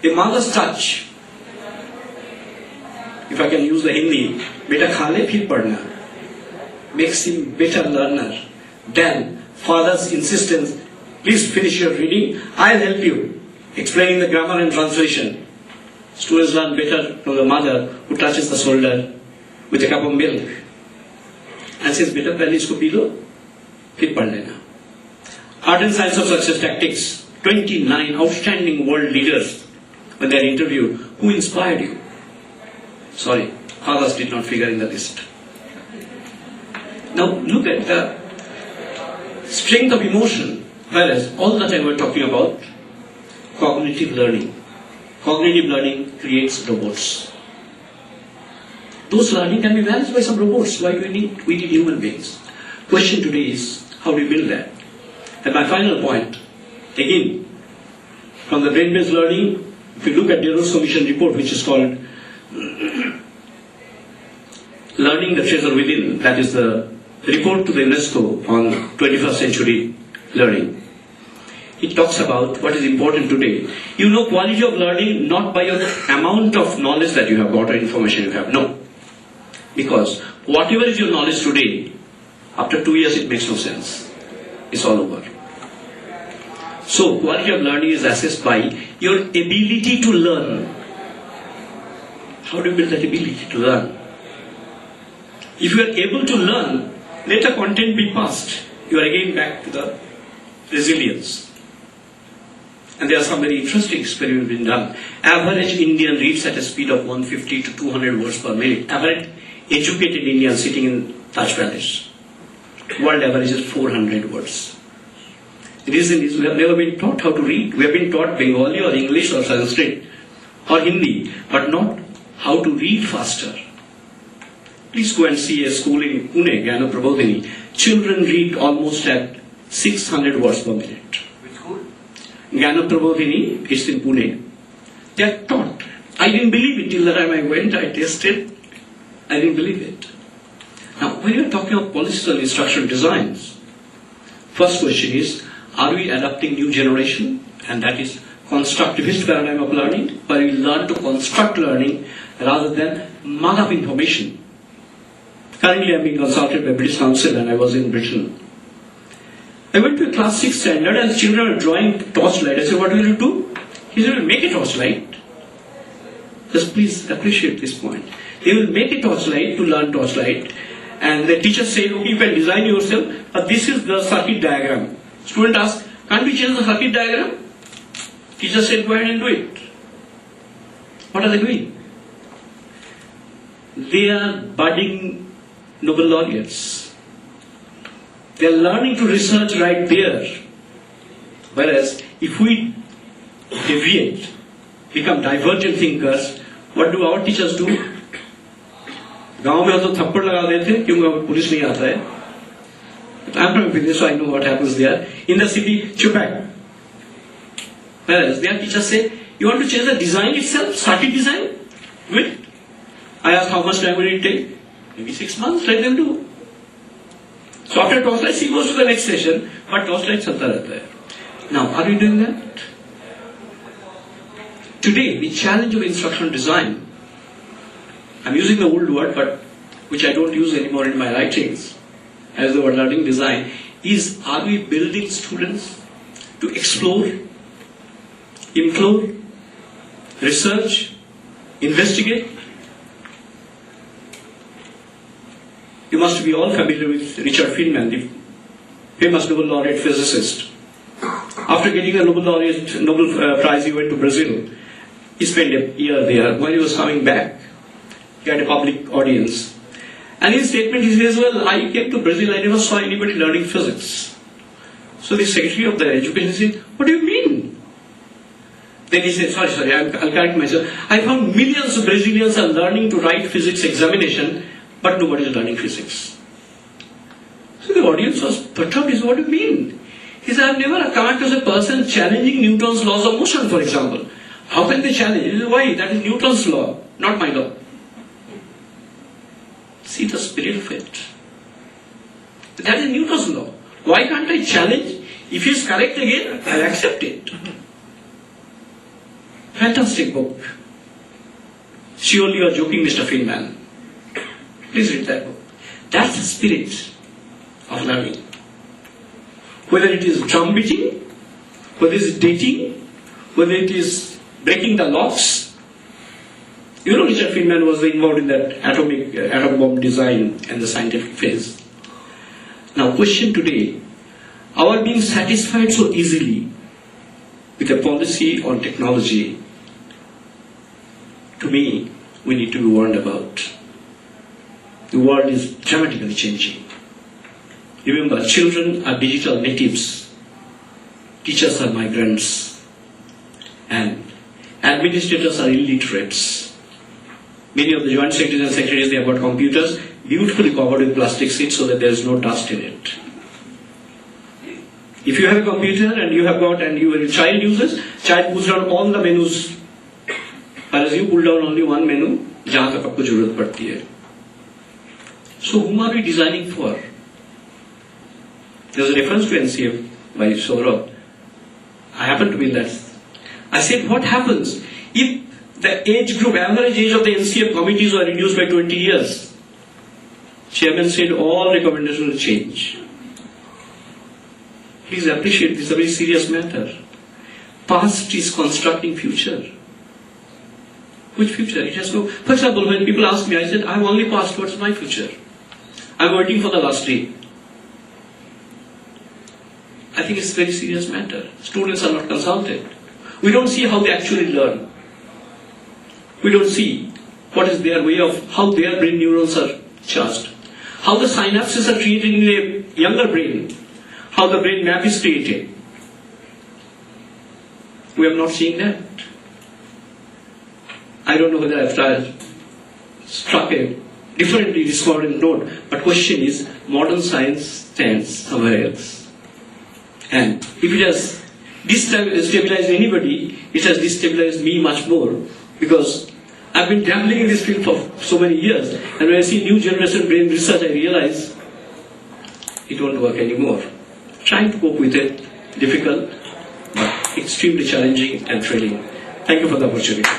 A mother's touch. If I can use the Hindi, beta khale phir padna, makes him better learner than father's insistence, please finish your reading, I'll help you, explaining the grammar and translation. Students learn better from the mother who touches the shoulder with a cup of milk and says, beta pehle isko pee lo, phir pad lena. Art and Science of Success Tactics, 29 outstanding world leaders, when they are interviewed, who inspired you? Sorry, fathers did not figure in the list. Now look at the strength of emotion, whereas all the time we're talking about cognitive learning. Cognitive learning creates robots. Those learning can be managed by some robots. Why do we need human beings? Question today is, how do we build that? And my final point, again, from the brain-based learning, if you look at the Rose Commission report, which is called Learning the Treasure Within, that is the report to the UNESCO on 21st century learning. It talks about what is important today. You know quality of learning not by your amount of knowledge that you have got or information you have. No. Because whatever is your knowledge today, after 2 years it makes no sense. It's all over. So quality of learning is assessed by your ability to learn. How do you build that ability to learn? If you are able to learn, let the content be passed. You are again back to the resilience. And there are some very interesting experiments being done. Average Indian reads at a speed of 150 to 200 words per minute. Average educated Indian sitting in Taj Palace. World average is 400 words. The reason is we have never been taught how to read. We have been taught Bengali or English or Sanskrit or Hindi, but not how to read faster. Please go and see a school in Pune, Gyana Prabodhini. Children read almost at 600 words per minute. Which school? Gyana Prabodhini, it's in Pune. They are taught. I didn't believe it till the time I went, I tested. I didn't believe it. Now, when you are talking of policies and instructional designs, first question is, are we adopting new generation? And that is constructivist paradigm of learning, where we learn to construct learning rather than mug up information. Currently, I'm being consulted by British Council, and I was in Britain. I went to a class 6 standard, and children were drawing torchlight. I said, what will you do? He said, make a torchlight. Just please appreciate this point. They will make a torchlight to learn torchlight, and the teacher said, okay, you can design yourself, but this is the circuit diagram. Student asked, can't we change the circuit diagram? Teacher said, go ahead and do it. What are they doing? They are budding Nobel laureates. They are learning to research right there. Whereas, if we deviate, become divergent thinkers, what do our teachers do? गांव में तो थप्पड़ लगा देते क्योंकि police नहीं आता है. I'm from Village, so I know what happens there. In the city, chupak. Whereas their teachers say, you want to change the design itself, circuit design? Do it. I asked how much time will it take? Maybe 6 months, let them do. So after torchlight, she goes to the next session, but torchlight chalta rehta hai. Now, are we doing that? Today, the challenge of instructional design, I'm using the old word, but which I don't use anymore in my writings, as the word learning design, is, are we building students to explore, implore, research, investigate? You must be all familiar with Richard Feynman, the famous Nobel laureate physicist. After getting a Nobel Prize, he went to Brazil. He spent a year there. When he was coming back, he had a public audience. And in his statement, he says, well, I came to Brazil, I never saw anybody learning physics. So the secretary of the education said, what do you mean? Then he said, sorry, I'll correct myself. I found millions of Brazilians are learning to write physics examination, but nobody is learning physics. So the audience was perturbed. He said, what do you mean? He said, I've never come across a person challenging Newton's laws of motion, for example. How can they challenge? He said, why? That is Newton's law, not my law. See the spirit of it. That is Newton's law. Why can't I challenge? If he is correct again, I'll accept it. Fantastic book. Surely you are joking, Mr. Feynman. Please read that book. That's the spirit of learning. Whether it is drum beating, whether it is dating, whether it is breaking the locks. You know, Richard Feynman was involved in that atom bomb design and the scientific phase. Now, question today, our being satisfied so easily with a policy on technology, to me, we need to be warned about. The world is dramatically changing. Remember, children are digital natives, teachers are migrants, and administrators are illiterates. Many of the joint secretaries and secretaries, they have got computers beautifully covered with plastic sheets so that there is no dust in it. If you have a computer and you have got, and your child uses, child pulls down all the menus, whereas you pull down only one menu, jahan tak aapko zarurat padti hai. So whom are we designing for? There was a reference to NCF by Saurabh. I happened to be in that. I said, what happens if the age group, average age of the NCF committees were reduced by 20 years? Chairman said all recommendations will change. Please appreciate this is a very serious matter. Past is constructing future. Which future? It has no. For example, when people ask me, I said, I'm only past, what's my future? I'm waiting for the last day. I think it's a very serious matter. Students are not consulted. We don't see how they actually learn. We don't see what is their way of, how their brain neurons are charged. How the synapses are created in a younger brain. How the brain map is created. We are not seeing that. I don't know whether I've struck a differently discordant note, but question is, modern science stands somewhere else. And if it has destabilized anybody, it has destabilized me much more, because I've been dabbling in this field for so many years, and when I see new generation brain research, I realize it won't work anymore. Trying to cope with it, difficult, but extremely challenging and thrilling. Thank you for the opportunity.